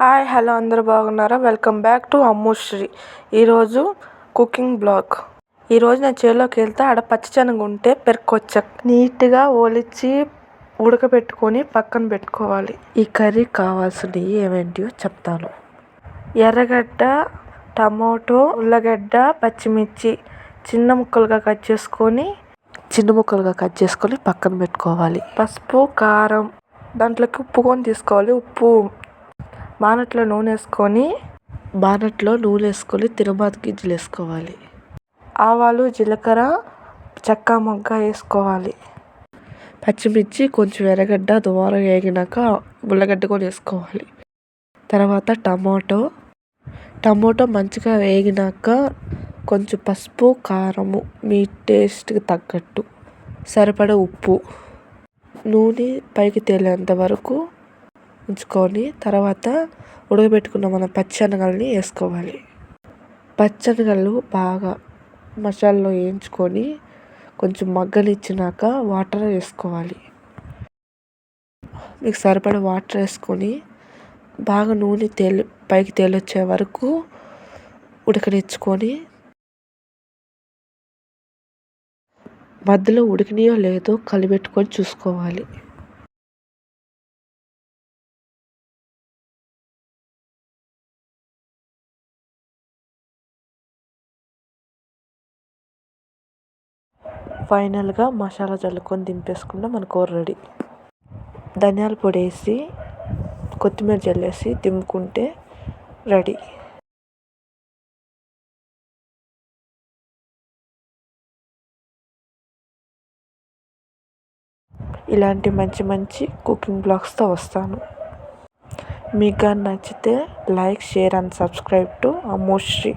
Hi hello అందరూ బాగున్నారా? Welcome back to Ammushri. ఈరోజు కుకింగ్ బ్లాగ్. ఈరోజు నేను చేలోకి వెళ్తే ఆడ పచ్చిశనగ ఉంటే పెరుక్కొచ్చా. నీట్గా ఒలిచి ఉడకబెట్టుకొని పక్కన పెట్టుకోవాలి. ఈ కర్రీ కావాల్సినవి ఏమేంటివో చెప్తాను. ఎర్రగడ్డ, టమాటో, ఉల్లగడ్డ, పచ్చిమిర్చి చిన్న ముక్కలుగా కట్ చేసుకొని పక్కన పెట్టుకోవాలి. పసుపు, కారం, దాంట్లోకి ఉప్పు కొని తీసుకోవాలి. బాణట్లో నూనె వేసుకొని తిరువాత గింజలు వేసుకోవాలి. ఆవాలు, జీలకర్ర, చెక్క మొగ్గ వేసుకోవాలి. పచ్చిమిర్చి, కొంచెం ఎర్రగడ్డ దూరగా వేగినాక ఉల్లగడ్డ కూడా వేసుకోవాలి. తర్వాత టమాటో మంచిగా వేగినాక కొంచెం పసుపు, కారము మీ టేస్ట్కి తగ్గట్టు, సరిపడా ఉప్పు, నూనె పైకి తేలేంత వరకు ఉంచుకొని తర్వాత ఉడకబెట్టుకున్న మన పచ్చిశనగల్ని వేసుకోవాలి. పచ్చిశనగలు బాగా మసాలాలో వేయించుకొని కొంచెం మగ్గనిచ్చినాక వాటర్ వేసుకోవాలి. మీకు సరిపడా వాటర్ వేసుకొని బాగా నూనె పైకి తేలొచ్చే వరకు ఉడకనిచ్చుకొని మధ్యలో ఉడికినాయో లేదో కలిపెట్టుకొని చూసుకోవాలి. ఫైనల్గా మసాలా చల్లుకొని దింపేసుకుంటే మన కూర రెడీ. ధనియాల పొడి వేసి కొత్తిమీర చల్లేసి దింపుకుంటే రెడీ. ఇలాంటి మంచి కుకింగ్ బ్లాగ్స్తో వస్తాను. మీకు కానీ నచ్చితే like, share and subscribe to అమ్ముశ్రీ.